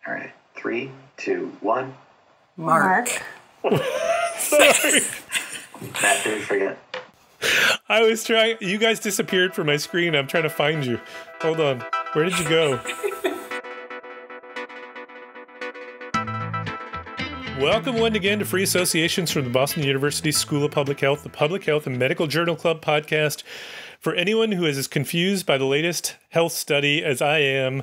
All right. 3, 2, 1. Mark. Sorry. Matt, didn't forget. I was trying. You guys disappeared from my screen. I'm trying to find you. Hold on. Where did you go? Welcome once again to Free Associations from the Boston University School of Public Health, the Public Health and Medical Journal Club podcast for anyone who is as confused by the latest health study as I am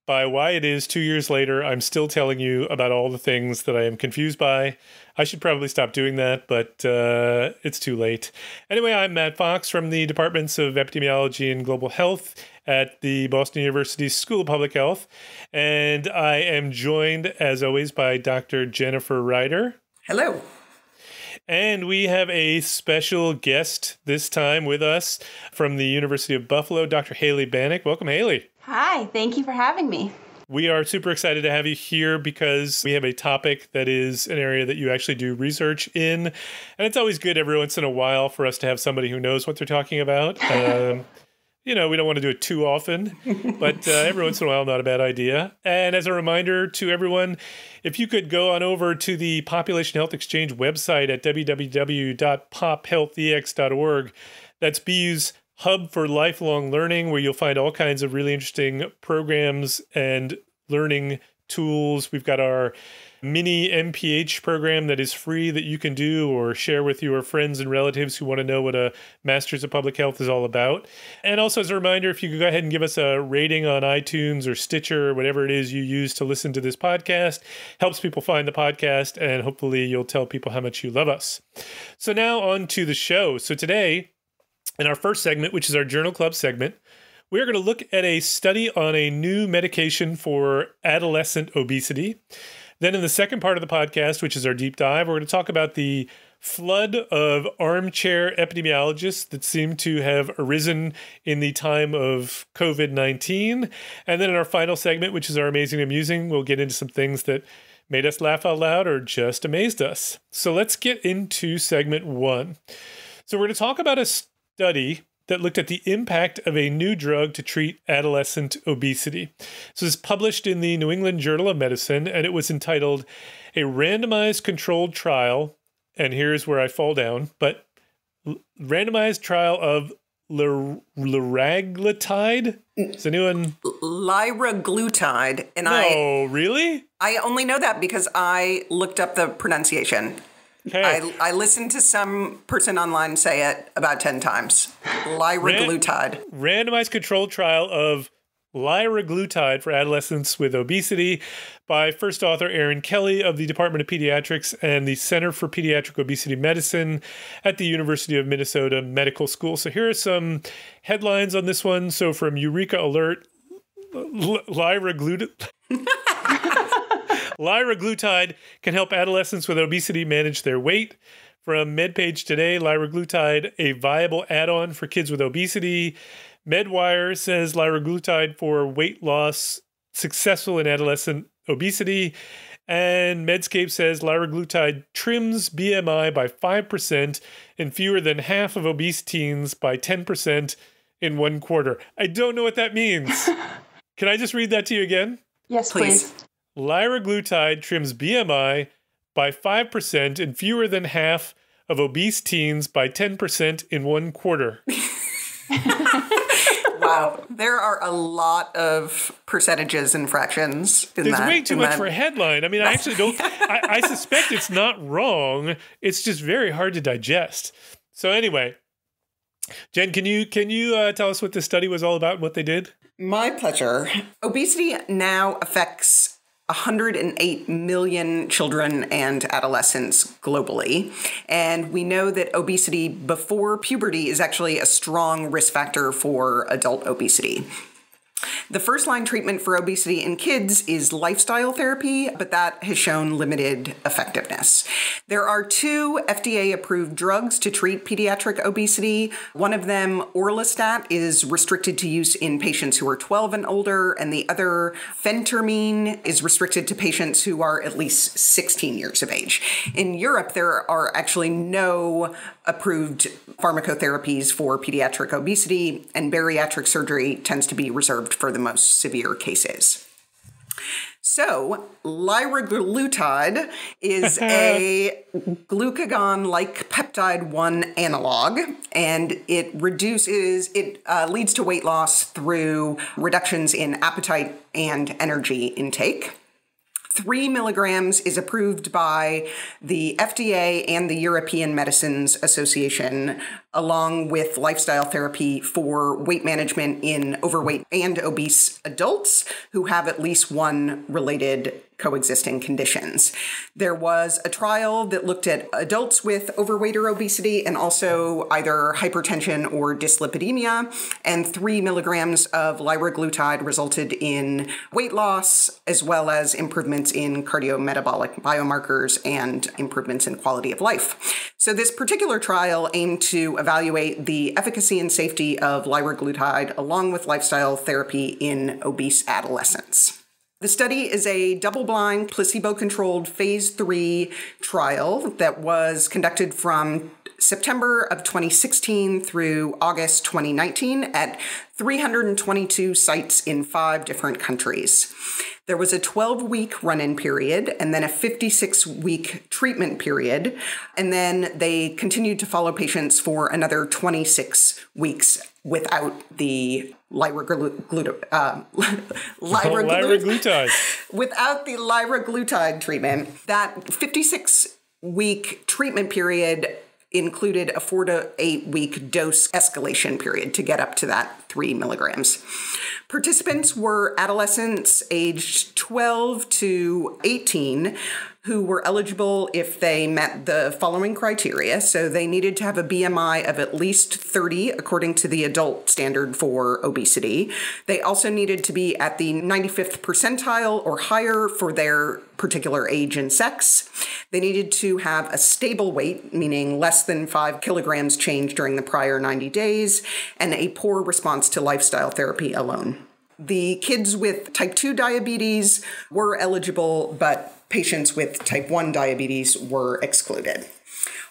by why it is 2 years later I'm still telling you about all the things that I am confused by. I should probably stop doing that, but it's too late. Anyway, I'm Matt Fox from the Departments of Epidemiology and Global Health at the Boston University School of Public Health, and I am joined, as always, by Dr. Jennifer Ryder. Hello. And we have a special guest this time with us from the University of Buffalo, Dr. Haley Banack. Welcome, Haley. Hi, thank you for having me. We are super excited to have you here because we have a topic that is an area that you actually do research in. And it's always good every once in a while for us to have somebody who knows what they're talking about. We don't want to do it too often, but every once in a while, not a bad idea. And as a reminder to everyone, if you could go on over to the Population Health Exchange website at www.pophealthex.org. That's BU's hub for lifelong learning, where you'll find all kinds of really interesting programs and learning tools. We've got our mini MPH program that is free that you can do or share with your friends and relatives who want to know what a Masters of Public Health is all about. And also as a reminder, if you could go ahead and give us a rating on iTunes or Stitcher or whatever it is you use to listen to this podcast, helps people find the podcast, and hopefully you'll tell people how much you love us. So now on to the show. So today, in our first segment, which is our Journal Club segment, we are going to look at a study on a new medication for adolescent obesity. Then in the second part of the podcast, which is our deep dive, we're going to talk about the flood of armchair epidemiologists that seem to have arisen in the time of COVID-19. And then in our final segment, which is our Amazing Amusing, we'll get into some things that made us laugh out loud or just amazed us. So let's get into segment one. So we're going to talk about a study that looked at the impact of a new drug to treat adolescent obesity. So it's published in the New England Journal of Medicine, and it was entitled A Randomized Controlled Trial, and here's where I fall down, but randomized trial of liraglutide? Is anyone? Liraglutide. And really? I only know that because I looked up the pronunciation. Okay. I listened to some person online say it about 10 times. Liraglutide. Randomized controlled trial of liraglutide for adolescents with obesity by first author Erin Kelly of the Department of Pediatrics and the Center for Pediatric Obesity Medicine at the University of Minnesota Medical School. So here are some headlines on this one. So from Eureka Alert, liraglutide can help adolescents with obesity manage their weight. From MedPage Today, liraglutide, a viable add-on for kids with obesity. MedWire says liraglutide for weight loss successful in adolescent obesity. And Medscape says liraglutide trims BMI by 5% in fewer than half of obese teens by 10% in 1 quarter. I don't know what that means. Can I just read that to you again? Yes, please. Liraglutide trims BMI by 5% in fewer than half of obese teens by 10% in 1 quarter. Wow. There are a lot of percentages and fractions in There's that. way too much for a headline. I mean, I actually don't... I suspect it's not wrong. It's just very hard to digest. So anyway, Jen, can you tell us what this study was all about and what they did? My pleasure. Obesity now affects 108 million children and adolescents globally. And we know that obesity before puberty is actually a strong risk factor for adult obesity. The first-line treatment for obesity in kids is lifestyle therapy, but that has shown limited effectiveness. There are 2 FDA-approved drugs to treat pediatric obesity. One of them, orlistat, is restricted to use in patients who are 12 and older, and the other, phentermine, is restricted to patients who are at least 16 years of age. In Europe, there are actually no approved pharmacotherapies for pediatric obesity, and bariatric surgery tends to be reserved for the most severe cases. So, liraglutide is a glucagon-like peptide 1 analog, and it leads to weight loss through reductions in appetite and energy intake. 3 milligrams is approved by the FDA and the European Medicines Association, along with lifestyle therapy for weight management in overweight and obese adults who have at least one related coexisting conditions. There was a trial that looked at adults with overweight or obesity and also either hypertension or dyslipidemia, and 3 milligrams of liraglutide resulted in weight loss as well as improvements in cardiometabolic biomarkers and improvements in quality of life. So this particular trial aimed to evaluate the efficacy and safety of liraglutide along with lifestyle therapy in obese adolescents. The study is a double-blind, placebo-controlled phase 3 trial that was conducted from September of 2016 through August 2019 at 322 sites in 5 different countries. There was a 12-week run-in period and then a 56-week treatment period, and then they continued to follow patients for another 26 weeks without the liraglutide. Without the liraglutide treatment. That 56-week treatment period included a 4 to 8 week dose escalation period to get up to that 3 milligrams. Participants were adolescents aged 12 to 18 who were eligible if they met the following criteria. So they needed to have a BMI of at least 30 according to the adult standard for obesity. They also needed to be at the 95th percentile or higher for their particular age and sex. They needed to have a stable weight, meaning less than 5 kilograms change during the prior 90 days, and a poor response to lifestyle therapy alone. The kids with type 2 diabetes were eligible, but patients with type 1 diabetes were excluded.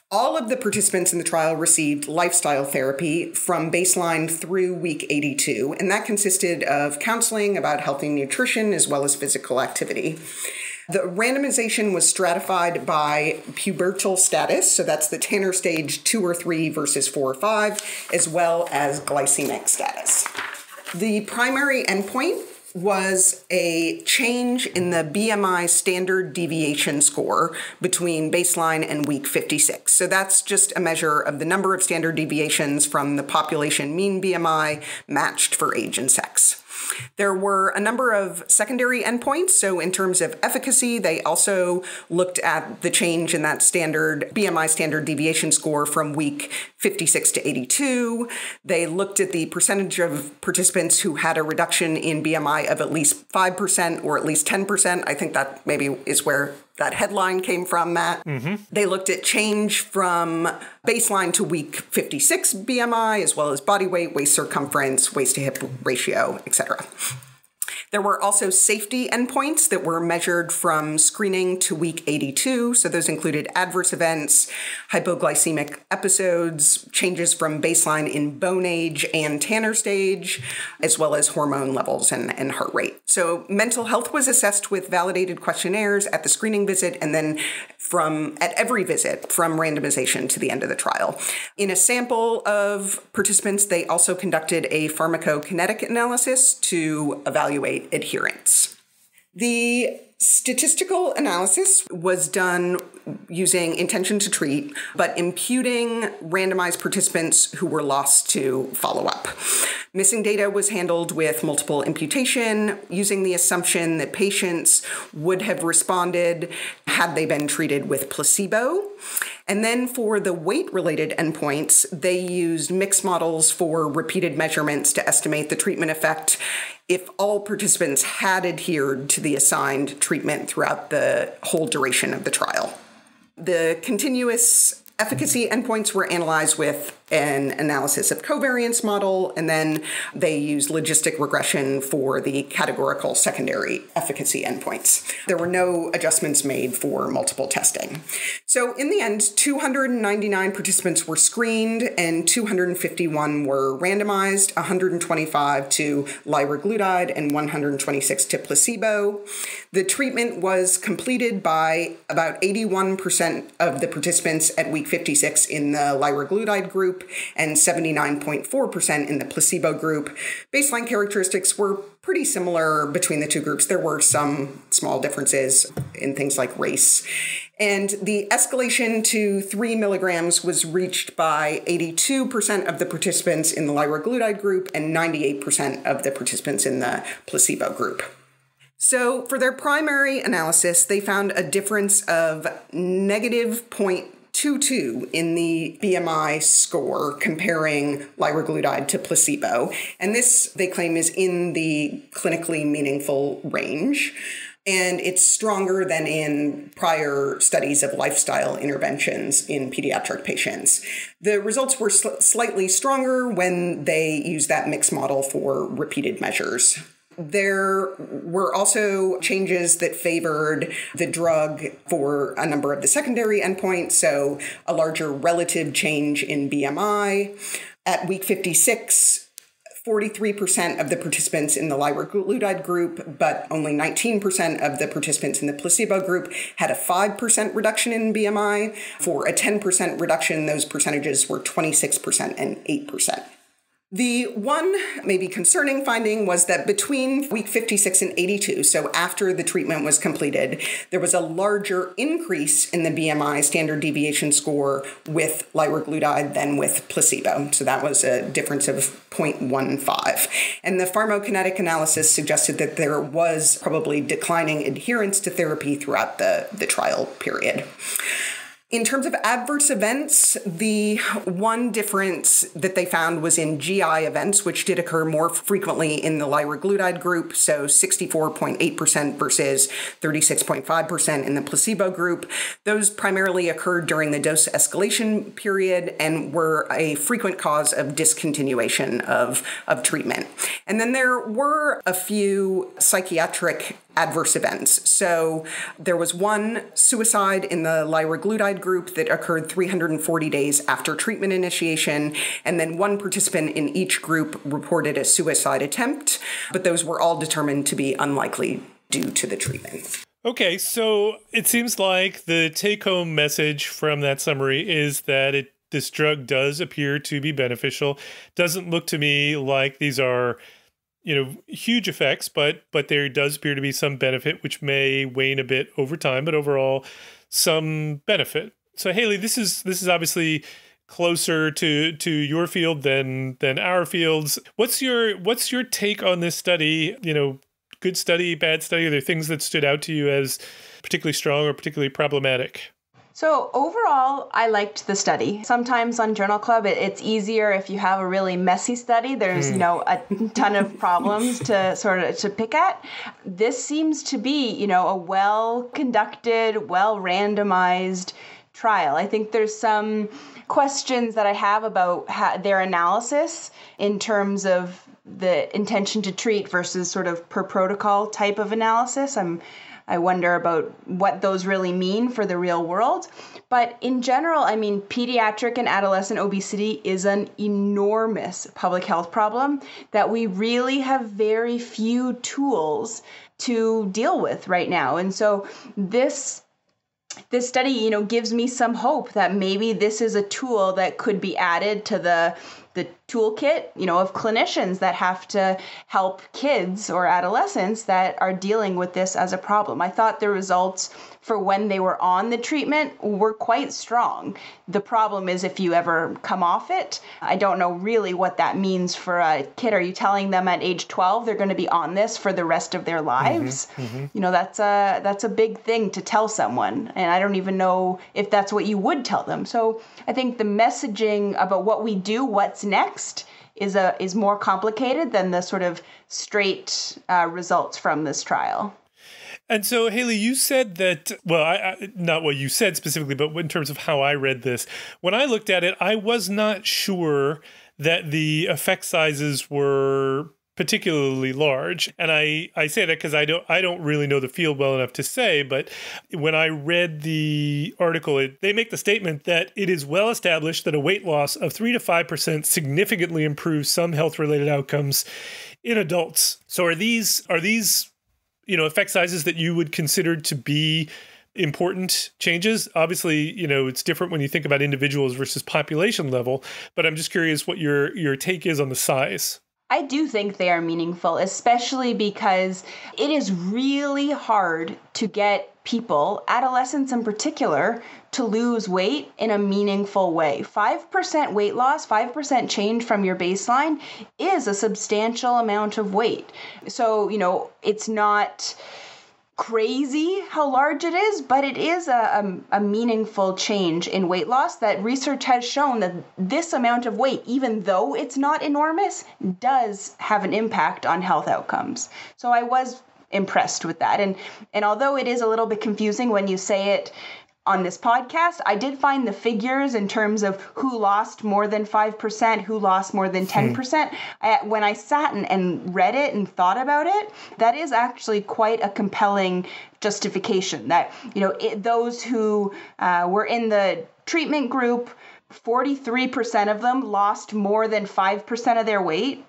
All of the participants in the trial received lifestyle therapy from baseline through week 82, and that consisted of counseling about healthy nutrition as well as physical activity. The randomization was stratified by pubertal status, so that's the Tanner stage 2 or 3 versus 4 or 5, as well as glycemic status. The primary endpoint was a change in the BMI standard deviation score between baseline and week 56. So that's just a measure of the number of standard deviations from the population mean BMI matched for age and sex. There were a number of secondary endpoints. So in terms of efficacy, they also looked at the change in that standard BMI standard deviation score from week 56 to 82. They looked at the percentage of participants who had a reduction in BMI of at least 5% or at least 10%. I think that maybe is where that headline came from, Matt. Mm-hmm. They looked at change from baseline to week 56 BMI, as well as body weight, waist circumference, waist to hip ratio, etc. There were also safety endpoints that were measured from screening to week 82. So those included adverse events, hypoglycemic episodes, changes from baseline in bone age and Tanner stage, as well as hormone levels and heart rate. So mental health was assessed with validated questionnaires at the screening visit and then at every visit from randomization to the end of the trial. In a sample of participants, they also conducted a pharmacokinetic analysis to evaluate adherence. The statistical analysis was done using intention to treat, but imputing randomized participants who were lost to follow-up. Missing data was handled with multiple imputation, using the assumption that patients would have responded had they been treated with placebo. And then for the weight-related endpoints, they used mixed models for repeated measurements to estimate the treatment effect if all participants had adhered to the assigned treatment throughout the whole duration of the trial. The continuous efficacy endpoints were analyzed with an analysis of covariance model, and then they used logistic regression for the categorical secondary efficacy endpoints. There were no adjustments made for multiple testing. So in the end, 299 participants were screened and 251 were randomized, 125 to liraglutide and 126 to placebo. The treatment was completed by about 81% of the participants at week 56 in the liraglutide group and 79.4% in the placebo group. Baseline characteristics were pretty similar between the two groups. There were some small differences in things like race. And the escalation to 3 milligrams was reached by 82% of the participants in the liraglutide group and 98% of the participants in the placebo group. So for their primary analysis, they found a difference of negative 0.22 in the BMI score comparing liraglutide to placebo. And this, they claim, is in the clinically meaningful range. And it's stronger than in prior studies of lifestyle interventions in pediatric patients. The results were slightly stronger when they used that mixed model for repeated measures. There were also changes that favored the drug for a number of the secondary endpoints, so a larger relative change in BMI. At week 56, 43% of the participants in the liraglutide group, but only 19% of the participants in the placebo group had a 5% reduction in BMI. For a 10% reduction, those percentages were 26% and 8%. The one maybe concerning finding was that between week 56 and 82, so after the treatment was completed, there was a larger increase in the BMI standard deviation score with liraglutide than with placebo. So that was a difference of 0.15. And the pharmacokinetic analysis suggested that there was probably declining adherence to therapy throughout the trial period. In terms of adverse events, the one difference that they found was in GI events, which did occur more frequently in the liraglutide group, so 64.8% versus 36.5% in the placebo group. Those primarily occurred during the dose escalation period and were a frequent cause of discontinuation of treatment. And then there were a few psychiatric adverse events. So there was one suicide in the liraglutide group that occurred 340 days after treatment initiation, and then one participant in each group reported a suicide attempt, but those were all determined to be unlikely due to the treatment. Okay, so it seems like the take-home message from that summary is that this drug does appear to be beneficial. Doesn't look to me like these are huge effects, but there does appear to be some benefit, which may wane a bit over time, but overall some benefit. So Haley, this is obviously closer to your field than our fields. What's your take on this study? Good study, bad study? Are there things that stood out to you as particularly strong or particularly problematic? So overall, I liked the study. Sometimes on Journal Club, it's easier if you have a really messy study. There's, a ton of problems to pick at. This seems to be, a well-conducted, well-randomized trial. I think there's some questions that I have about their analysis in terms of the intention to treat versus sort of per protocol type of analysis. I wonder about what those really mean for the real world. But in general, pediatric and adolescent obesity is an enormous public health problem that we really have very few tools to deal with right now. And so this study, gives me some hope that maybe this is a tool that could be added to the toolkit, of clinicians that have to help kids or adolescents that are dealing with this as a problem. I thought the results for when they were on the treatment were quite strong. The problem is if you ever come off it, I don't know really what that means for a kid. Are you telling them at age 12 they're going to be on this for the rest of their lives? That's a big thing to tell someone. And I don't even know if that's what you would tell them. So I think the messaging about what we do, what's next, is more complicated than the sort of straight results from this trial. And so, Haley, you said that, well, not what you said specifically, but in terms of how I read this, when I looked at it, I was not sure that the effect sizes were particularly large. And I say that because I don't really know the field well enough to say, but when I read the article, they make the statement that it is well established that a weight loss of 3 to 5% significantly improves some health-related outcomes in adults. So are these effect sizes that you would consider to be important changes? Obviously, it's different when you think about individuals versus population level, but I'm just curious what your take is on the size. I do think they are meaningful, especially because it is really hard to get people, adolescents in particular, to lose weight in a meaningful way. 5% weight loss, 5% change from your baseline is a substantial amount of weight. So, it's not crazy how large it is, but it is a meaningful change in weight loss that research has shown that this amount of weight, even though it's not enormous, does have an impact on health outcomes. So I was impressed with that. And although it is a little bit confusing when you say it on this podcast, I did find the figures in terms of who lost more than 5%, who lost more than 10%. When I sat and read it and thought about it, that is actually quite a compelling justification that, those who were in the treatment group, 43% of them lost more than 5% of their weight.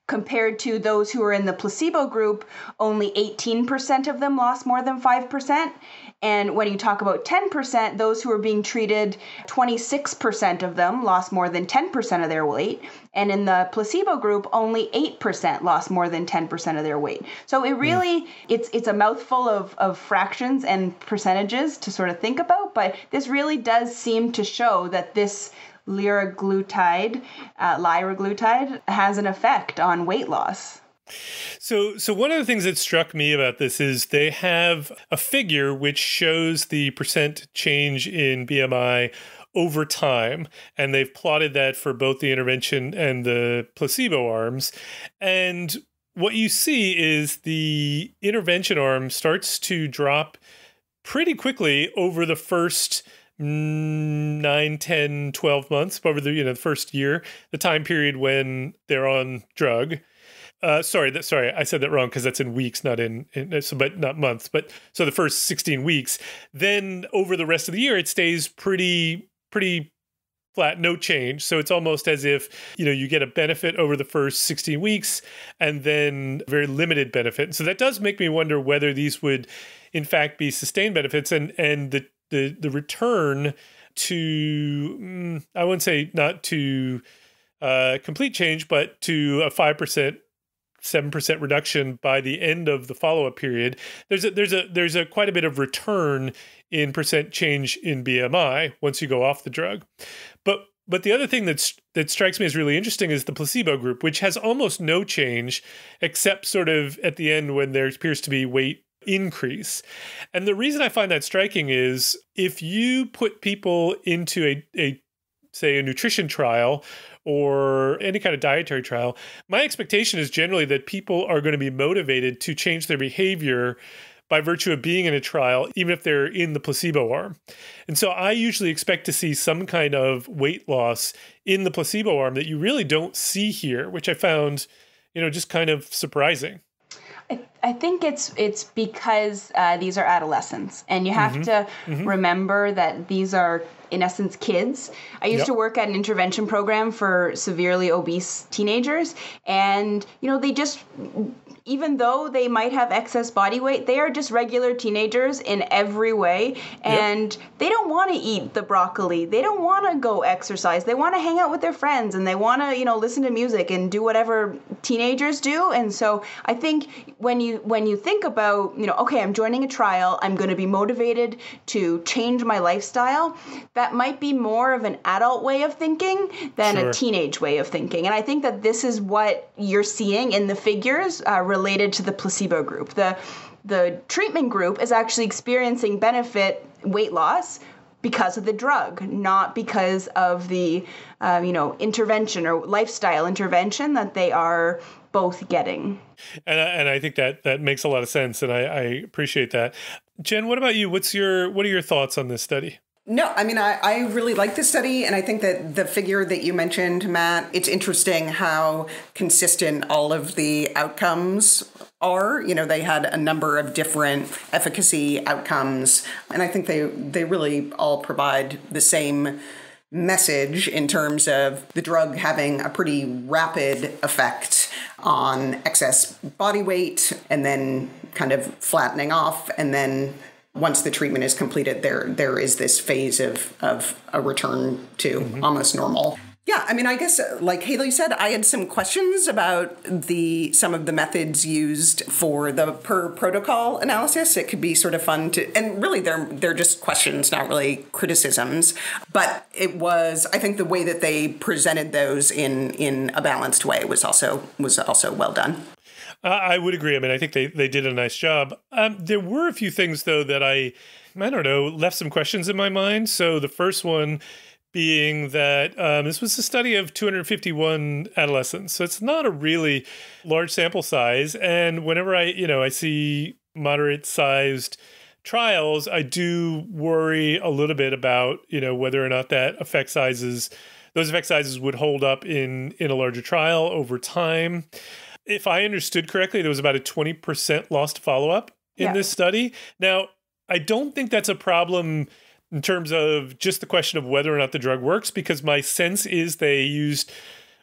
Compared to those who were in the placebo group, only 18% of them lost more than 5%. And when you talk about 10%, those who were being treated, 26% of them lost more than 10% of their weight. And in the placebo group, only 8% lost more than 10% of their weight. So it really, it's a mouthful of fractions and percentages to sort of think about, but this really does seem to show that this liraglutide has an effect on weight loss. So one of the things that struck me about this is they have a figure which shows the percent change in BMI over time, and they've plotted that for both the intervention and the placebo arms. And what you see is the intervention arm starts to drop pretty quickly over the first 9, 10, 12 months, over the first year, the time period when they're on drug. Sorry, I said that wrong because that's in weeks, not but not months. But so the first 16 weeks, then over the rest of the year, it stays pretty flat, no change. So it's almost as if, you get a benefit over the first 16 weeks and then very limited benefit. So that does make me wonder whether these would in fact be sustained benefits and the return to, I wouldn't say not to complete change, but to a 5%, 7% reduction by the end of the follow-up period. There's a quite a bit of return in percent change in BMI once you go off the drug. But the other thing that strikes me as really interesting is the placebo group, which has almost no change except sort of at the end when there appears to be weight increase. And the reason I find that striking is if you put people into a nutrition trial or any kind of dietary trial, my expectation is generally that people are going to be motivated to change their behavior by virtue of being in a trial, even if they're in the placebo arm. And so I usually expect to see some kind of weight loss in the placebo arm that you really don't see here, which I found, just kind of surprising. I think it's because these are adolescents, and you have to remember that these are, in essence, kids. I used to work at an intervention program for severely obese teenagers, and they just, even though they might have excess body weight, they are just regular teenagers in every way, and they don't want to eat the broccoli. They don't want to go exercise. They want to hang out with their friends, and they want to, listen to music and do whatever teenagers do. And so I think when you think about, okay, I'm joining a trial, I'm going to be motivated to change my lifestyle, that might be more of an adult way of thinking than a teenage way of thinking. And I think that this is what you're seeing in the figures related to the placebo group. The treatment group is actually experiencing benefit weight loss because of the drug, not because of the, intervention or lifestyle intervention that they are both getting. And I think that makes a lot of sense, and I appreciate that. Jen, what about you? What are your thoughts on this study? No, I mean, I really like this study, and I think that the figure that you mentioned, Matt, it's interesting how consistent all of the outcomes are. They had a number of different efficacy outcomes, and I think they really all provide the same message in terms of the drug having a pretty rapid effect on excess body weight and then kind of flattening off, and then once the treatment is completed, there is this phase of a return to almost normal. Yeah, I mean, I guess, like Haley said, I had some questions about some of the methods used for the per protocol analysis. It could be sort of fun and really they're just questions, not really criticisms. But it was, I think the way that they presented those in a balanced way was also well done. I would agree. I mean, I think they did a nice job. There were a few things, though, that I don't know, left some questions in my mind. So the first one being that this was a study of 251 adolescents. So it's not a really large sample size. And whenever I see moderate-sized trials, I do worry a little bit about, whether or not those effect sizes would hold up in a larger trial over time. If I understood correctly, there was about a 20% lost follow-up in this study. Now, I don't think that's a problem in terms of just the question of whether or not the drug works, because my sense is they used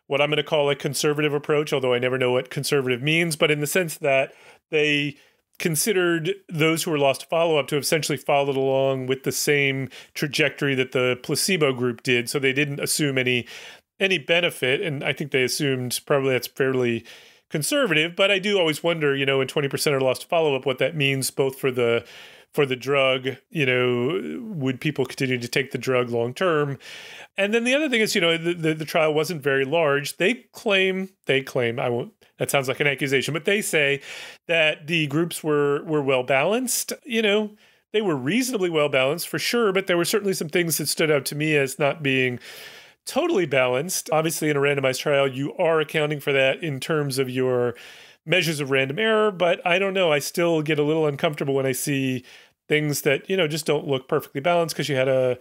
what I'm going to call a conservative approach, although I never know what conservative means, but in the sense that they considered those who were lost to follow-up to have essentially followed along with the same trajectory that the placebo group did. So they didn't assume any benefit, and I think they assumed probably that's fairly conservative, but I do always wonder, when 20% are lost to follow-up, what that means both for the drug, would people continue to take the drug long term? And then the other thing is, the trial wasn't very large. They claim, that sounds like an accusation, but they say that the groups were well balanced. They were reasonably well balanced for sure, but there were certainly some things that stood out to me as not being totally balanced. Obviously, in a randomized trial, you are accounting for that in terms of your measures of random error, but I don't know. I still get a little uncomfortable when I see things that, just don't look perfectly balanced because you had a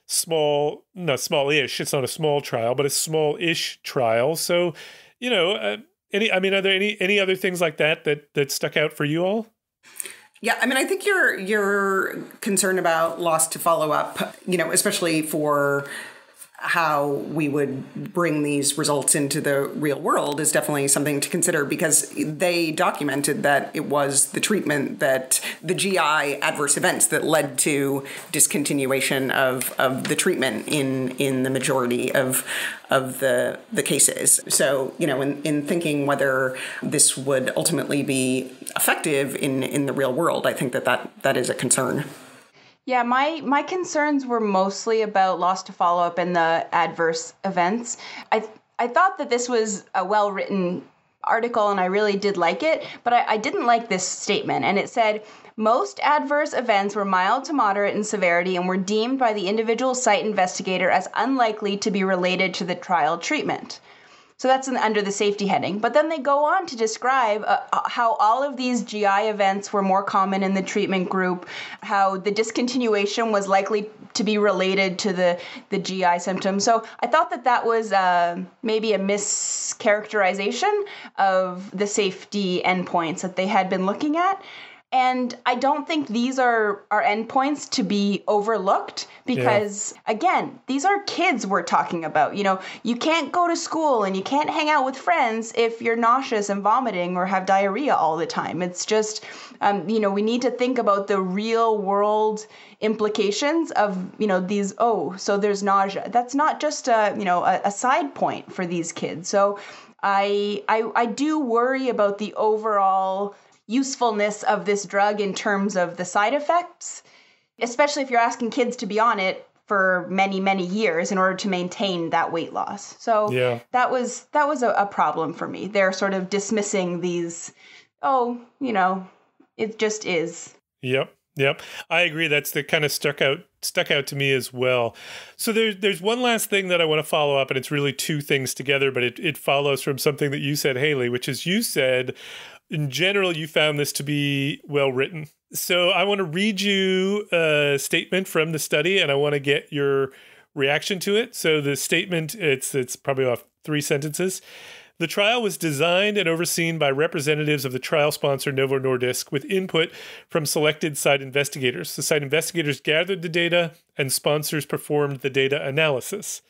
smallish, it's not a small trial, but a small-ish trial. So, are there any other things like that stuck out for you all? Yeah, I mean, I think your concern about loss to follow-up, especially for how we would bring these results into the real world is definitely something to consider, because they documented that it was the treatment, that the GI adverse events that led to discontinuation of the treatment in the majority of the cases. So, in thinking whether this would ultimately be effective in the real world, I think that is a concern. Yeah, my concerns were mostly about loss to follow-up and the adverse events. I thought that this was a well-written article, and I really did like it, but I didn't like this statement. And it said, most adverse events were mild to moderate in severity and were deemed by the individual site investigator as unlikely to be related to the trial treatment. So that's under the safety heading. But then they go on to describe how all of these GI events were more common in the treatment group, how the discontinuation was likely to be related to the GI symptoms. So I thought that was maybe a mischaracterization of the safety endpoints that they had been looking at. And I don't think these are endpoints to be overlooked because, again, these are kids we're talking about. You can't go to school and you can't hang out with friends if you're nauseous and vomiting or have diarrhea all the time. It's just, we need to think about the real world implications of, these, so there's nausea. That's not just a side point for these kids. So I do worry about the overall usefulness of this drug in terms of the side effects, especially if you're asking kids to be on it for many, many years in order to maintain that weight loss. So that was a problem for me. They're sort of dismissing these, it just is. Yep. Yep, I agree. That's the kind of stuck out to me as well. So there's one last thing that I want to follow up, and it's really two things together, but it follows from something that you said, Haley, which is you said, in general, you found this to be well written. So I want to read you a statement from the study, and I want to get your reaction to it. So the statement, it's probably off 3 sentences. The trial was designed and overseen by representatives of the trial sponsor Novo Nordisk with input from selected site investigators. The site investigators gathered the data and sponsors performed the data analysis.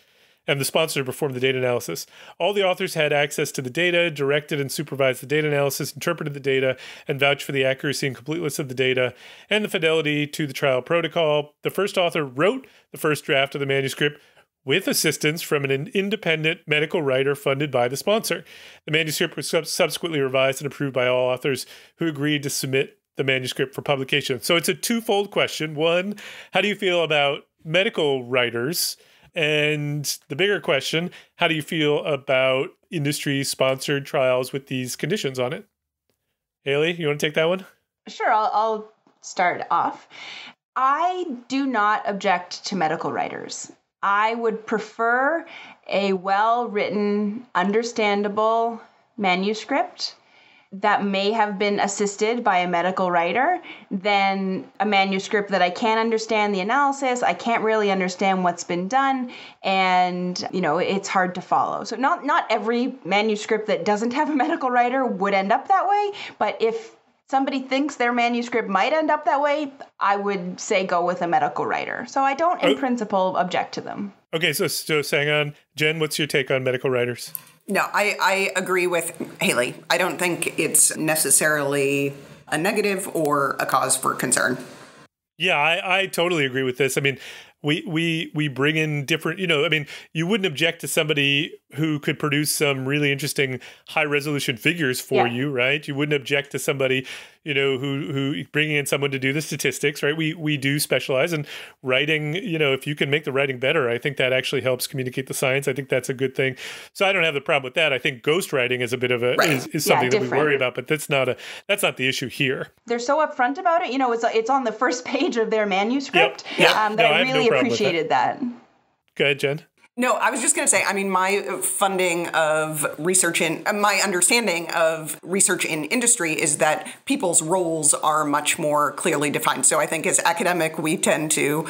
And the sponsor performed the data analysis. All the authors had access to the data, directed and supervised the data analysis, interpreted the data, and vouched for the accuracy and completeness of the data and the fidelity to the trial protocol. The first author wrote the first draft of the manuscript with assistance from an independent medical writer funded by the sponsor. The manuscript was subsequently revised and approved by all authors who agreed to submit the manuscript for publication. So it's a twofold question. One, how do you feel about medical writers? And the bigger question, how do you feel about industry-sponsored trials with these conditions on it? Haley, you want to take that one? Sure, I'll start off. I do not object to medical writers. I would prefer a well-written, understandable manuscript that may have been assisted by a medical writer than a manuscript that I can't understand the analysis, I can't really understand what's been done, and, it's hard to follow. So not every manuscript that doesn't have a medical writer would end up that way, but if somebody thinks their manuscript might end up that way, I would say go with a medical writer. So I don't, in principle, object to them. Okay, so hang on. Jen, what's your take on medical writers? No, I agree with Haley. I don't think it's necessarily a negative or a cause for concern. Yeah, I totally agree with this. I mean, we bring in different, you wouldn't object to somebody who could produce some really interesting high resolution figures for you, right? You wouldn't object to somebody, who bringing in someone to do the statistics, right? We do specialize in writing, if you can make the writing better, I think that actually helps communicate the science. I think that's a good thing. So I don't have the problem with that. I think ghostwriting is a bit of a, is something that we worry about, but that's not the issue here. They're so upfront about it. It's on the first page of their manuscript that I really appreciated that. Go ahead, Jen. No, I was just going to say, my funding of research my understanding of research in industry is that people's roles are much more clearly defined. So I think as academic, we tend to,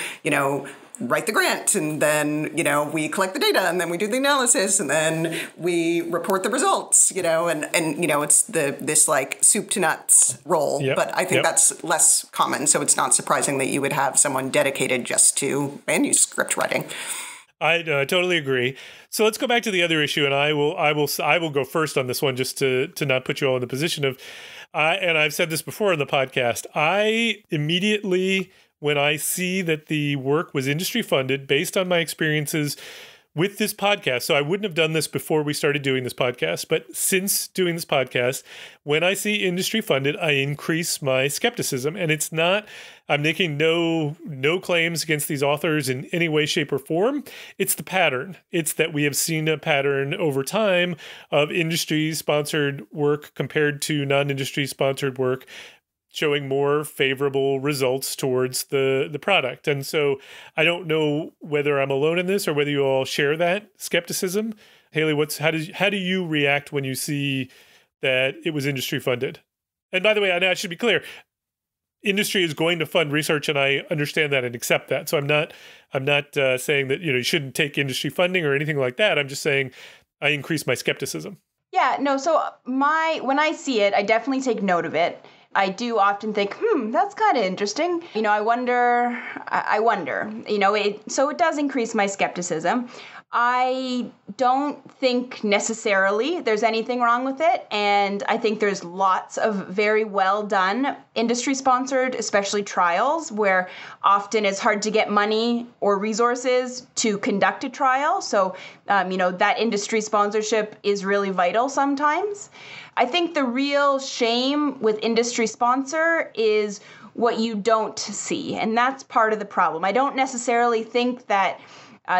write the grant, and then, we collect the data, and then we do the analysis, and then we report the results, and it's this like soup to nuts role. Yep. But I think that's less common. So it's not surprising that you would have someone dedicated just to manuscript writing. I totally agree. So let's go back to the other issue, and I will go first on this one, just to not put you all in the position of, and I've said this before on the podcast. I immediately, when I see that the work was industry funded, based on my experiences with this podcast, so I wouldn't have done this before we started doing this podcast, but since doing this podcast, when I see industry funded, I increase my skepticism. And it's not, I'm making no claims against these authors in any way, shape, or form. It's the pattern. It's that we have seen a pattern over time of industry-sponsored work compared to non-industry sponsored work, showing more favorable results towards the product. And so I don't know whether I'm alone in this or whether you all share that skepticism. Haley, how do you react when you see that it was industry funded? And by the way, I should be clear, industry is going to fund research, and I understand that and accept that. So I'm not saying that you shouldn't take industry funding or anything like that. I'm just saying I increase my skepticism. Yeah, no, so when I see it, I definitely take note of it. I do often think, that's kind of interesting. I wonder, so it does increase my skepticism. I don't think necessarily there's anything wrong with it. And I think there's lots of very well done industry-sponsored, especially trials, where often it's hard to get money or resources to conduct a trial. So, that industry sponsorship is really vital sometimes. I think the real shame with industry sponsor is what you don't see. And that's part of the problem. I don't necessarily think that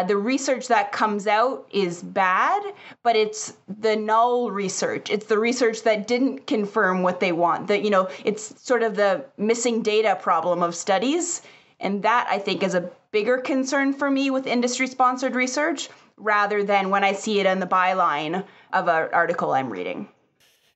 The research that comes out is bad, but it's the null research. It's the research that didn't confirm what they want. That, it's sort of the missing data problem of studies. And that, I think, is a bigger concern for me with industry-sponsored research rather than when I see it in the byline of an article I'm reading.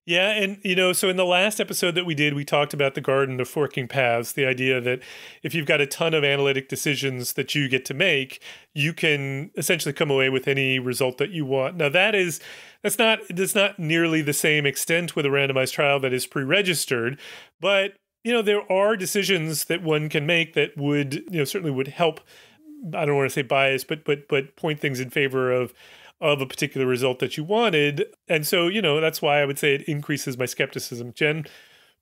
Yeah. And, so in the last episode that we did, we talked about the Garden of Forking Paths, the idea that if you've got a ton of analytic decisions that you get to make, you can essentially come away with any result that you want. Now, that's not nearly the same extent with a randomized trial that is pre-registered, but, there are decisions that one can make that would, certainly would help. I don't want to say bias, but point things in favor of a particular result that you wanted. And so, that's why I would say it increases my skepticism. Jen,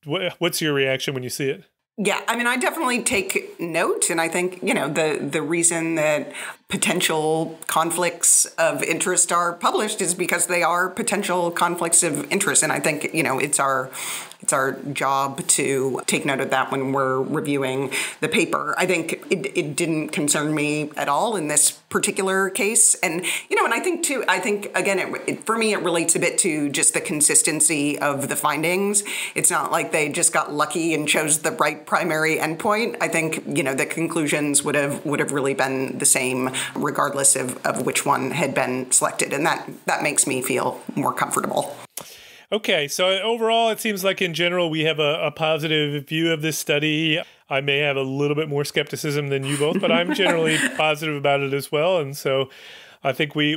what's your reaction when you see it? Yeah, I mean, I definitely take note. And I think, the reason that potential conflicts of interest are published is because they are potential conflicts of interest. And I think, it's our job to take note of that when we're reviewing the paper. I think it didn't concern me at all in this particular case. And, and I think, again, for me, it relates a bit to just the consistency of the findings. It's not like they just got lucky and chose the right primary endpoint. I think, the conclusions would have really been the same regardless of which one had been selected. And that makes me feel more comfortable. Okay, so overall, it seems like in general, we have a positive view of this study. I may have a little bit more skepticism than you both, but I'm generally positive about it as well. And so I think we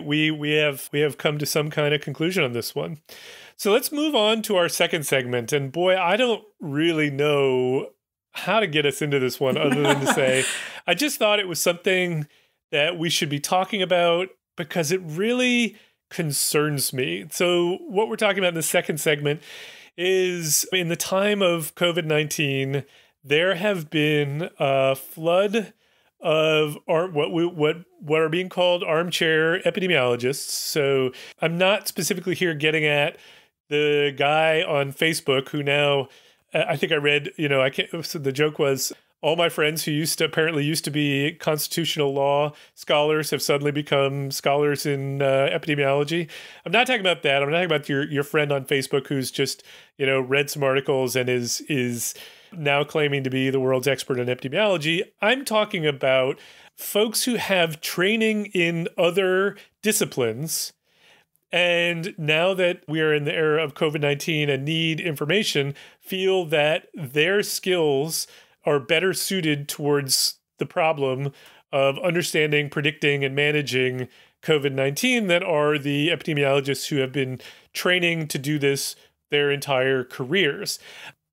have come to some kind of conclusion on this one. So let's move on to our second segment. And boy, I don't really know how to get us into this one other than to say, I just thought it was something that we should be talking about because it really concerns me. So what we're talking about in the second segment is in the time of COVID-19, there have been a flood of what are being called armchair epidemiologists. So I'm not specifically here getting at the guy on Facebook who now, I think I read, so the joke was, all my friends who used to be constitutional law scholars have suddenly become scholars in epidemiology. I'm not talking about that. I'm not talking about your friend on Facebook who's just, read some articles and is now claiming to be the world's expert in epidemiology. I'm talking about folks who have training in other disciplines. And now that we are in the era of COVID-19 and need information, feel that their skills are better suited towards the problem of understanding, predicting, and managing COVID-19 than are the epidemiologists who have been training to do this their entire careers.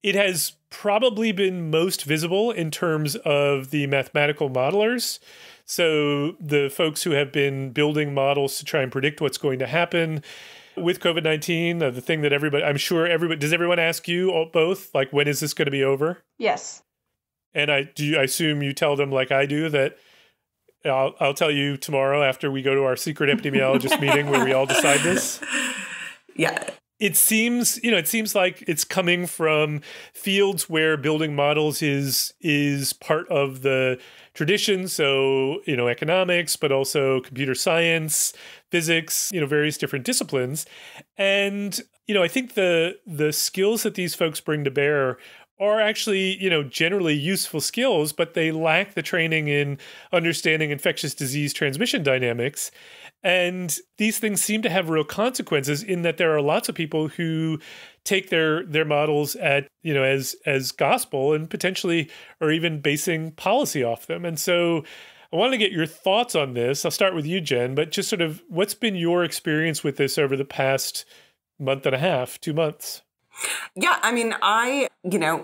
It has probably been most visible in terms of the mathematical modelers. So the folks who have been building models to try and predict what's going to happen with COVID-19, the thing that does everyone ask you both, like, when is this going to be over? Yes. And I assume you tell them, like I do, that I'll tell you tomorrow after we go to our secret epidemiologist meeting where we all decide this. Yeah. It seems like it's coming from fields where building models is part of the tradition. So, economics, but also computer science, physics, various different disciplines. And, I think the skills that these folks bring to bear are actually, generally useful skills, but they lack the training in understanding infectious disease transmission dynamics. And these things seem to have real consequences in that there are lots of people who take their models at, as gospel and potentially are even basing policy off them. And so I wanted to get your thoughts on this. I'll start with you, Jen, but just sort of what's been your experience with this over the past month and a half, 2 months? Yeah, I mean,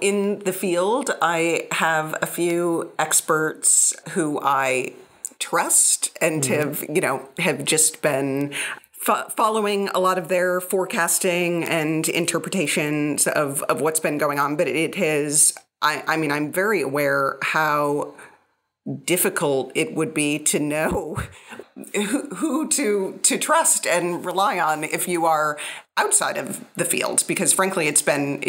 in the field, I have a few experts who I trust and have just been following a lot of their forecasting and interpretations of what's been going on. But it has, I'm very aware how difficult it would be to know who to trust and rely on if you are outside of the field, because frankly, it's been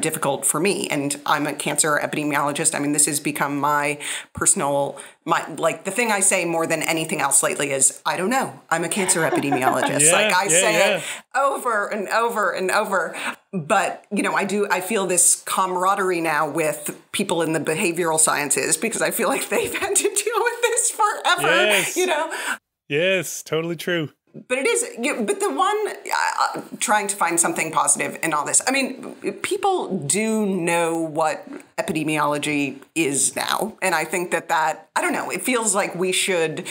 difficult for me. And I'm a cancer epidemiologist. I mean, this has become my personal, the thing I say more than anything else lately is, I don't know. I'm a cancer epidemiologist. I say it over and over and over. But, I feel this camaraderie now with people in the behavioral sciences, because I feel like they've had to deal with this forever, Yes, totally true. But it is, but the one, trying to find something positive in all this. I mean, people do know what epidemiology is now. And I think that I don't know, it feels like we should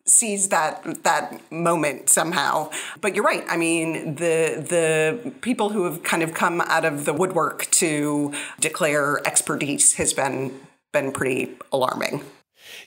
seize that moment somehow. But you're right. I mean, the people who have kind of come out of the woodwork to declare expertise has been pretty alarming.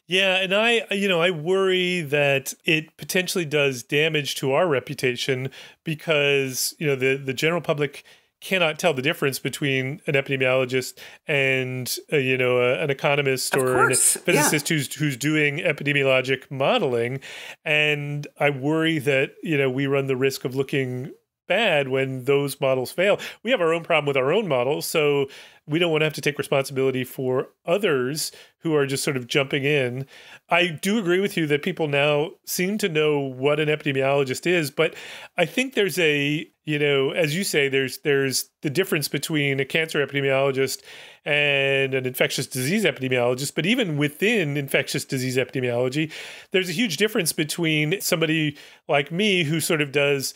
Yeah, and I worry that it potentially does damage to our reputation because, the general public cannot tell the difference between an epidemiologist and, an economist or a physicist who's doing epidemiologic modeling. And I worry that, we run the risk of looking bad when those models fail. We have our own problem with our own models, so we don't want to have to take responsibility for others who are just sort of jumping in. I do agree with you that people now seem to know what an epidemiologist is, but I think there's as you say, there's the difference between a cancer epidemiologist and an infectious disease epidemiologist. But even within infectious disease epidemiology, there's a huge difference between somebody like me who sort of does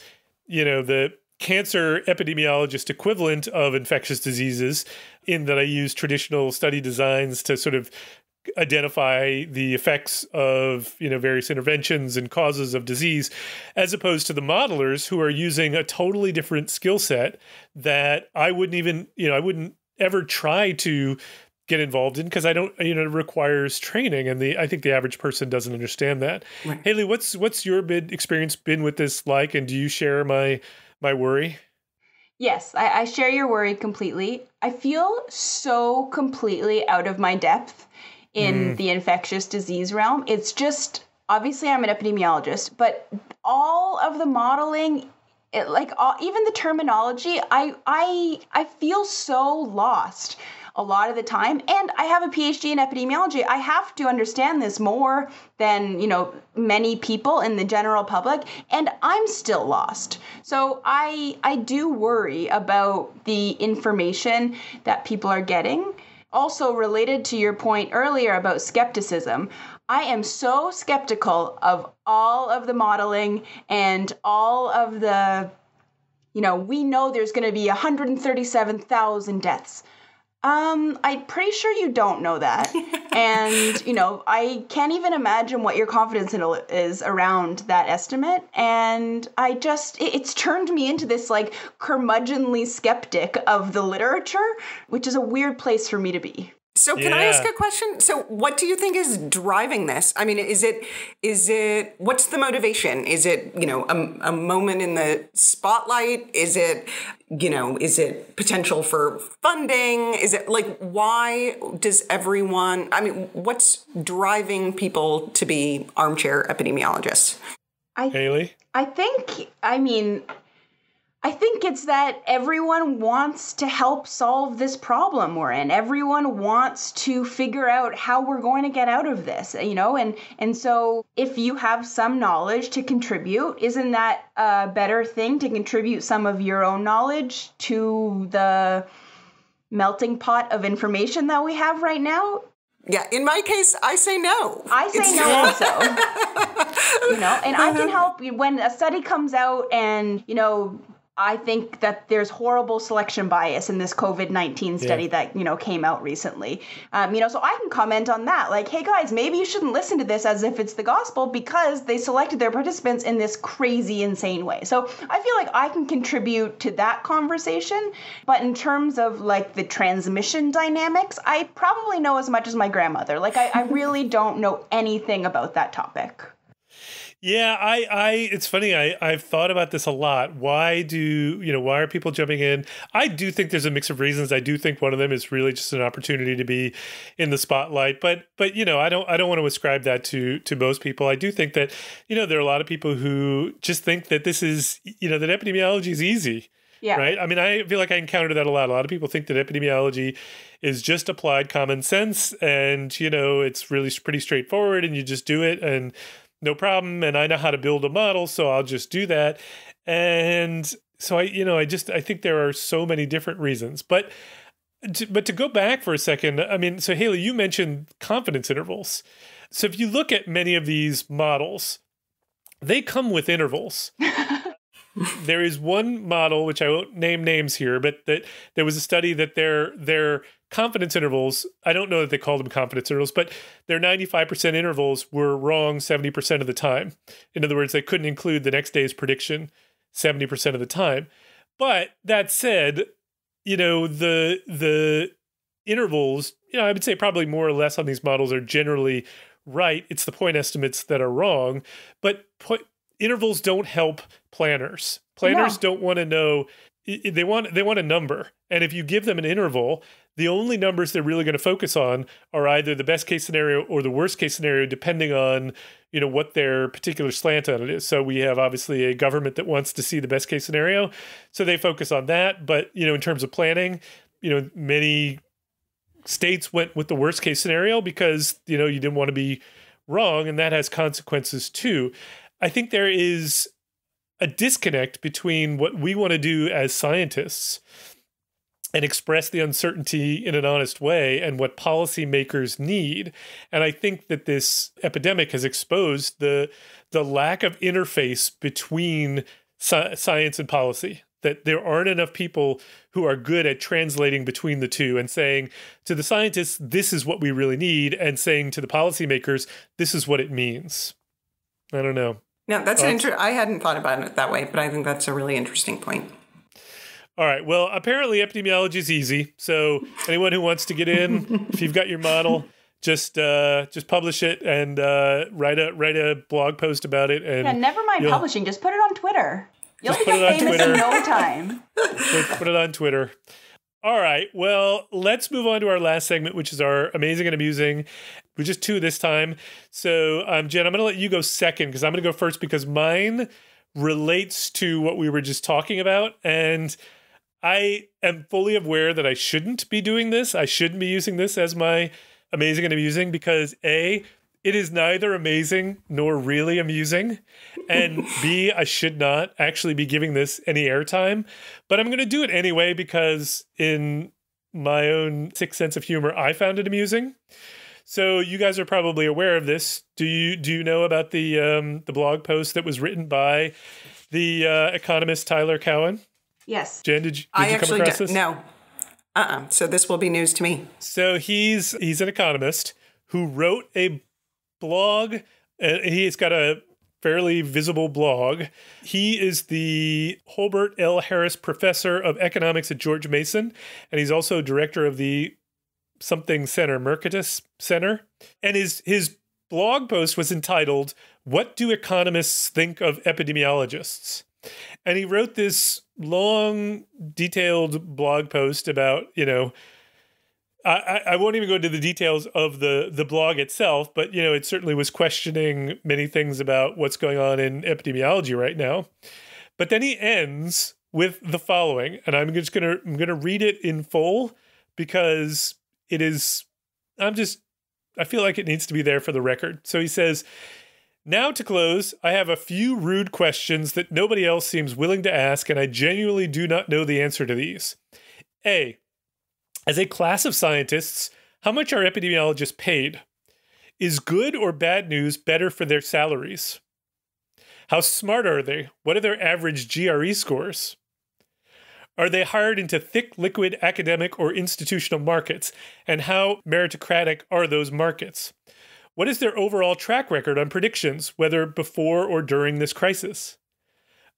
the cancer epidemiologist equivalent of infectious diseases, in that I use traditional study designs to sort of identify the effects of, various interventions and causes of disease, as opposed to the modelers who are using a totally different skill set that I wouldn't ever try to get involved in, because I don't, it requires training, and I think the average person doesn't understand that. Right. Haley, what's your experience been with this like, and do you share my worry? Yes, I share your worry completely. I feel so completely out of my depth in the infectious disease realm. It's just, obviously I'm an epidemiologist, but all of the modeling, even the terminology, I feel so lost a lot of the time. And I have a PhD in epidemiology. I have to understand this more than, many people in the general public, and I'm still lost. So I do worry about the information that people are getting. Also, related to your point earlier about skepticism, I am so skeptical of all of the modeling and all of the, we know there's going to be 137,000 deaths. I'm pretty sure you don't know that. And, I can't even imagine what your confidence is around that estimate. And it's turned me into this curmudgeonly skeptic of the literature, which is a weird place for me to be. So can I ask a question? So what do you think is driving this? I mean, is it, what's the motivation? Is it, a moment in the spotlight? Is it, is it potential for funding? Is it why does everyone, what's driving people to be armchair epidemiologists? Haley? I think it's that everyone wants to help solve this problem we're in. Everyone wants to figure out how we're going to get out of this, and so if you have some knowledge to contribute, isn't that a better thing to contribute some of your own knowledge to the melting pot of information that we have right now? Yeah, in my case, I say no. I say no also. And I can help when a study comes out and, I think that there's horrible selection bias in this COVID-19 study that, came out recently. So I can comment on that. Hey guys, maybe you shouldn't listen to this as if it's the gospel because they selected their participants in this crazy, insane way. So I feel like I can contribute to that conversation. But in terms of the transmission dynamics, I probably know as much as my grandmother. I really don't know anything about that topic. Yeah, it's funny. I've thought about this a lot. Why are people jumping in? I do think there's a mix of reasons. I do think one of them is really just an opportunity to be in the spotlight. But I don't want to ascribe that to most people. I do think that, there are a lot of people who just think that this is, that epidemiology is easy. Yeah. Right. I mean, I feel like I encounter that a lot. A lot of people think that epidemiology is just applied common sense and, it's really pretty straightforward and you just do it and no problem. And I know how to build a model, so I'll just do that. And so I think there are so many different reasons. But to go back for a second, I mean, so Haley, you mentioned confidence intervals. So if you look at many of these models, they come with intervals. There is one model, which I won't name names here, but that there was a study that their confidence intervals, I don't know that they called them confidence intervals, but their 95% intervals were wrong 70% of the time. In other words, they couldn't include the next day's prediction 70% of the time. But that said, the intervals, I would say probably more or less on these models are generally right. It's the point estimates that are wrong, but intervals don't help planners. Planners don't want to know. They want a number. And if you give them an interval, the only numbers they're really going to focus on are either the best case scenario or the worst case scenario, depending on, what their particular slant on it is. So we have obviously a government that wants to see the best case scenario. So they focus on that. But, in terms of planning, many states went with the worst case scenario because, you didn't want to be wrong. And that has consequences too. I think there is a disconnect between what we want to do as scientists and express the uncertainty in an honest way and what policymakers need. And I think that this epidemic has exposed the lack of interface between science and policy, that there aren't enough people who are good at translating between the two and saying to the scientists, this is what we really need, and saying to the policymakers, this is what it means. I don't know. No, that's I hadn't thought about it that way, but I think that's a really interesting point. All right. Well, apparently epidemiology is easy. So anyone who wants to get in, if you've got your model, just publish it and write a blog post about it. And never mind publishing. Just put it on Twitter. You'll become famous in no time. Put it on Twitter. All right. Well, let's move on to our last segment, which is our amazing and amusing. We're just two this time. So, Jen, I'm going to let you go second because I'm going to go first because mine relates to what we were just talking about. And I am fully aware that I shouldn't be doing this. I shouldn't be using this as my amazing and amusing because A, it is neither amazing nor really amusing. And B, I should not actually be giving this any airtime. But I'm going to do it anyway because in my own sick sense of humor, I found it amusing. So you guys are probably aware of this. Do you know about the blog post that was written by the economist Tyler Cowen? Yes. Jen, did you come across this? No. So this will be news to me. So he's an economist who wrote a blog. He's got a fairly visible blog. He is the Holbert L. Harris Professor of Economics at George Mason, and he's also director of the something center, Mercatus Center. And his blog post was entitled, "What Do Economists Think of Epidemiologists?" And he wrote this long, detailed blog post about, I won't even go into the details of the blog itself, but, it certainly was questioning many things about what's going on in epidemiology right now. But then he ends with the following, and I'm going to read it in full because it is, I feel like it needs to be there for the record. So he says, "Now to close, I have a few rude questions that nobody else seems willing to ask, and I genuinely do not know the answer to these. A, as a class of scientists, how much are epidemiologists paid? Is good or bad news better for their salaries? How smart are they? What are their average GRE scores? Are they hired into thick, liquid academic or institutional markets? And how meritocratic are those markets? What is their overall track record on predictions, whether before or during this crisis?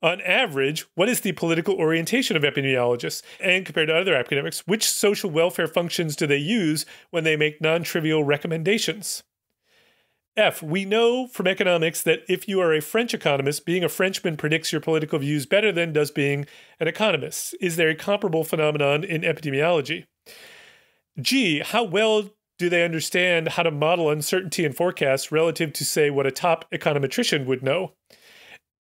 On average, what is the political orientation of epidemiologists? And compared to other academics, which social welfare functions do they use when they make non-trivial recommendations? F, we know from economics that if you are a French economist, being a Frenchman predicts your political views better than does being an economist. Is there a comparable phenomenon in epidemiology? G, how well do they understand how to model uncertainty in forecasts relative to, say, what a top econometrician would know?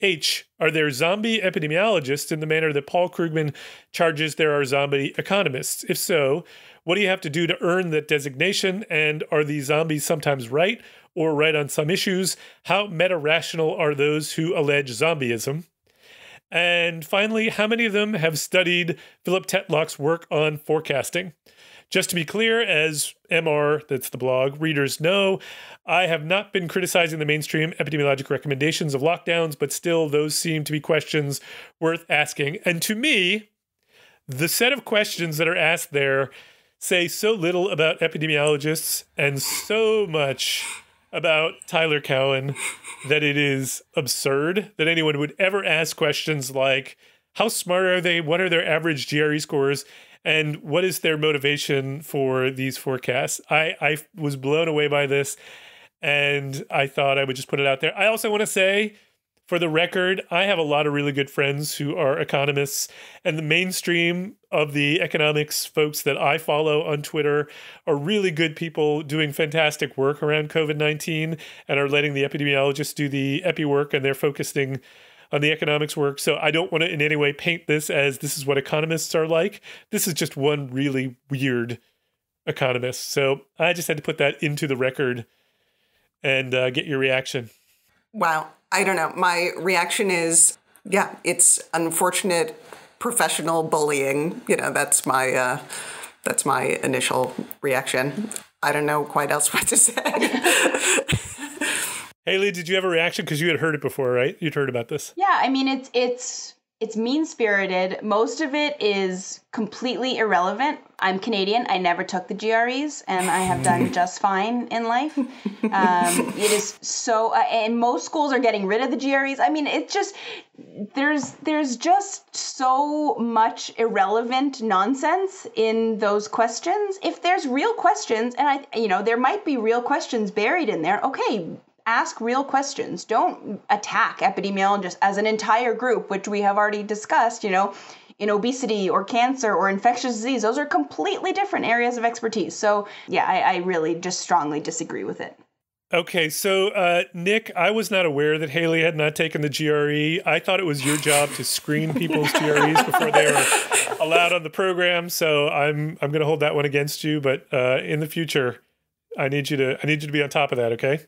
H, are there zombie epidemiologists in the manner that Paul Krugman charges there are zombie economists? If so, what do you have to do to earn that designation? And are these zombies sometimes right or right on some issues? How meta-rational are those who allege zombieism? And finally, how many of them have studied Philip Tetlock's work on forecasting? Just to be clear, as MR, that's the blog, readers know, I have not been criticizing the mainstream epidemiologic recommendations of lockdowns, but still those seem to be questions worth asking. And to me, the set of questions that are asked there say so little about epidemiologists and so much about Tyler Cowen that it is absurd that anyone would ever ask questions like, how smart are they? What are their average GRE scores? And what is their motivation for these forecasts? I was blown away by this, and I thought I would just put it out there. I also want to say, for the record, I have a lot of really good friends who are economists, and the mainstream of the economics folks that I follow on Twitter are really good people doing fantastic work around COVID-19 and are letting the epidemiologists do the epi work, and they're focusing on the economics work. So I don't want to in any way paint this as this is what economists are like. This is just one really weird economist. So I just had to put that into the record and get your reaction. Wow. I don't know. My reaction is, yeah, it's unfortunate professional bullying. You know, that's my initial reaction. I don't know quite else what to say. Haley, did you have a reaction? Because you had heard it before, right? You'd heard about this. Yeah, I mean, it's mean-spirited. Most of it is completely irrelevant. I'm Canadian. I never took the GREs, and I have done just fine in life. It is so, and most schools are getting rid of the GREs. I mean, it's just, there's just so much irrelevant nonsense in those questions. If there's real questions, and there might be real questions buried in there, okay, ask real questions. Don't attack epidemiologists as an entire group, which we have already discussed, in obesity or cancer or infectious disease. Those are completely different areas of expertise. So yeah, I really just strongly disagree with it. Okay, so Nick, I was not aware that Haley had not taken the GRE. I thought it was your job to screen people's GREs before they were allowed on the program. So I'm going to hold that one against you. But in the future, I need you to be on top of that. Okay.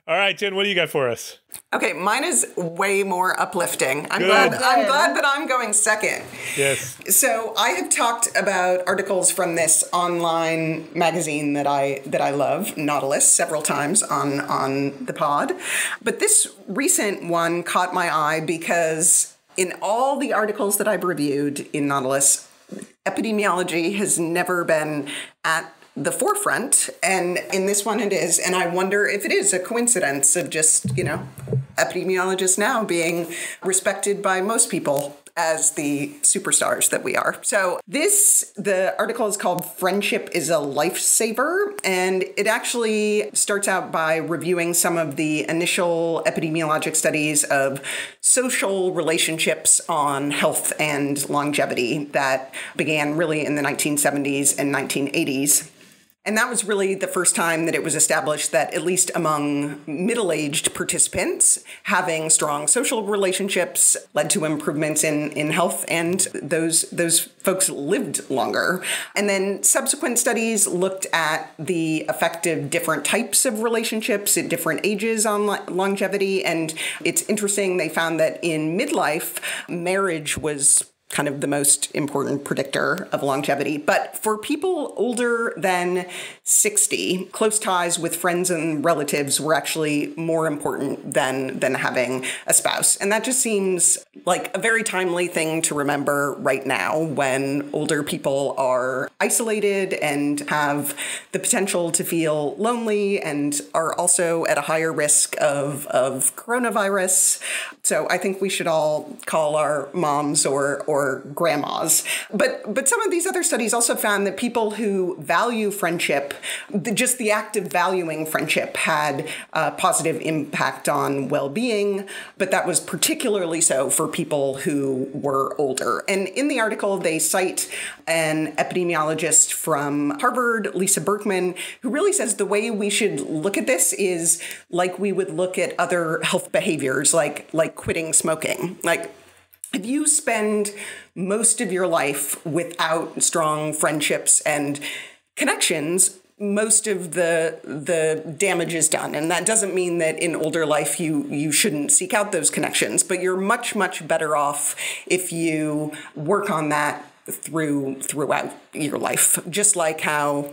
All right, Jen, what do you got for us? Okay, mine is way more uplifting. I'm glad that I'm going second. Yes. So I have talked about articles from this online magazine that I love, Nautilus, several times on the pod. But this recent one caught my eye because in all the articles that I've reviewed in Nautilus, epidemiology has never been at the forefront, and in this one it is, and I wonder if it is a coincidence of just, epidemiologists now being respected by most people as the superstars that we are. So the article is called Friendship is a Lifesaver, and it actually starts out by reviewing some of the initial epidemiologic studies of social relationships on health and longevity that began really in the 1970s and 1980s. And that was really the first time that it was established that, at least among middle-aged participants, having strong social relationships led to improvements in health, and those folks lived longer. And then subsequent studies looked at the effect of different types of relationships at different ages on longevity. And it's interesting, they found that in midlife, marriage was kind of the most important predictor of longevity. But for people older than 60, close ties with friends and relatives were actually more important than having a spouse. And that just seems like a very timely thing to remember right now when older people are isolated and have the potential to feel lonely and are also at a higher risk of coronavirus. So I think we should all call our moms or your grandmas. But some of these other studies also found that people who value friendship, just the act of valuing friendship, had a positive impact on well-being, but that was particularly so for people who were older. And in the article, they cite an epidemiologist from Harvard, Lisa Berkman, who really says the way we should look at this is like we would look at other health behaviors, like quitting smoking. Like, if you spend most of your life without strong friendships and connections, most of the damage is done. And that doesn't mean that in older life you shouldn't seek out those connections, but you're much, much better off if you work on that throughout your life. Just like how,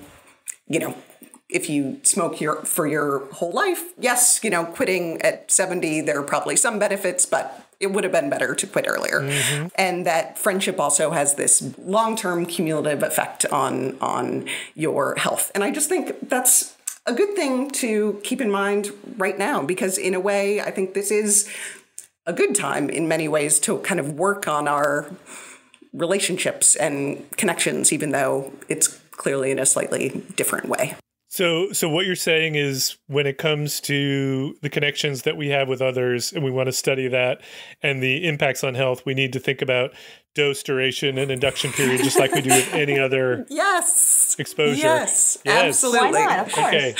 if you smoke for your whole life, yes, quitting at 70, there are probably some benefits, but it would have been better to quit earlier. Mm-hmm. And that friendship also has this long-term cumulative effect on your health. And I just think that's a good thing to keep in mind right now, because in a way, I think this is a good time in many ways to kind of work on our relationships and connections, even though it's clearly in a slightly different way. So what you're saying is when it comes to the connections that we have with others and we want to study that and the impacts on health, we need to think about dose duration and induction period, just like we do with any other exposure. Yes, absolutely. Why not? Of course. Okay.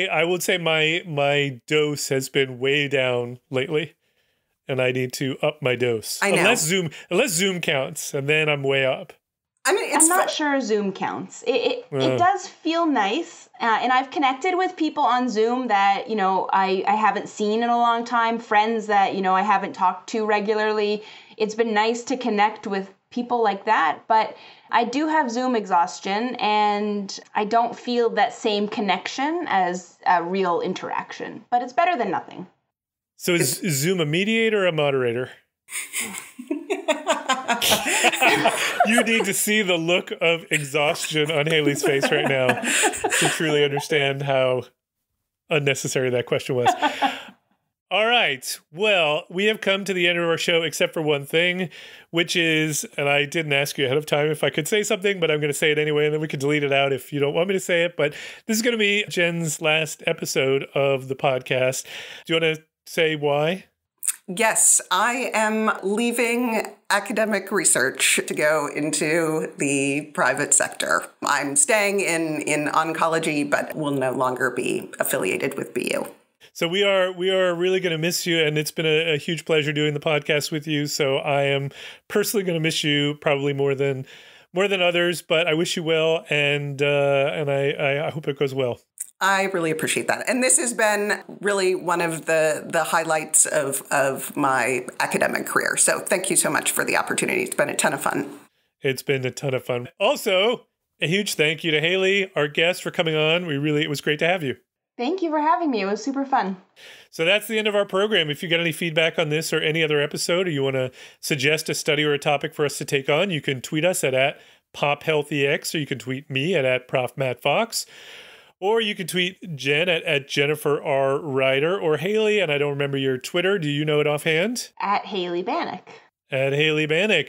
I would say my dose has been way down lately, and I need to up my dose. I know. Unless Zoom counts, and then I'm way up. I mean, I'm not sure Zoom counts. It does feel nice. And I've connected with people on Zoom that, I haven't seen in a long time, friends that, I haven't talked to regularly. It's been nice to connect with people like that. But I do have Zoom exhaustion, and I don't feel that same connection as a real interaction. But it's better than nothing. So is Zoom a mediator or a moderator? You need to see the look of exhaustion on Haley's face right now to truly understand how unnecessary that question was. All right. Well, we have come to the end of our show, except for one thing, which is, and I didn't ask you ahead of time if I could say something, but I'm going to say it anyway, and then we can delete it out if you don't want me to say it. But this is going to be Jen's last episode of the podcast. Do you want to say why? Yes, I am leaving academic research to go into the private sector. I'm staying in oncology, but will no longer be affiliated with BU. So we are really going to miss you, and it's been a huge pleasure doing the podcast with you. So I am personally going to miss you probably more than others, but I wish you well, and I hope it goes well. I really appreciate that. And this has been really one of the highlights of my academic career. So thank you so much for the opportunity. It's been a ton of fun. It's been a ton of fun. Also, a huge thank you to Haley, our guest, for coming on. It was great to have you. Thank you for having me. It was super fun. So that's the end of our program. If you get any feedback on this or any other episode, or you want to suggest a study or a topic for us to take on, you can tweet us at PopHealthEX, or you can tweet me at Prof. Matt Fox. Or you can tweet Jen at Jennifer R. Ryder, or Haley, and I don't remember your Twitter. Do you know it offhand? At Haley Bannock. At Haley Bannock.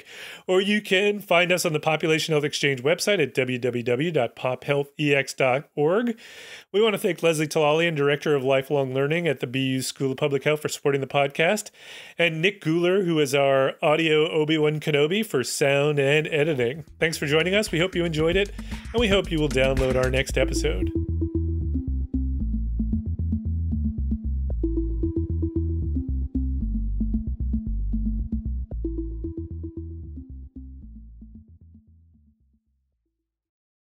Or you can find us on the Population Health Exchange website at www.pophealthex.org. We want to thank Leslie Talalian, Director of Lifelong Learning at the BU School of Public Health, for supporting the podcast, and Nick Guler, who is our audio Obi-Wan Kenobi, for sound and editing. Thanks for joining us. We hope you enjoyed it, and we hope you will download our next episode.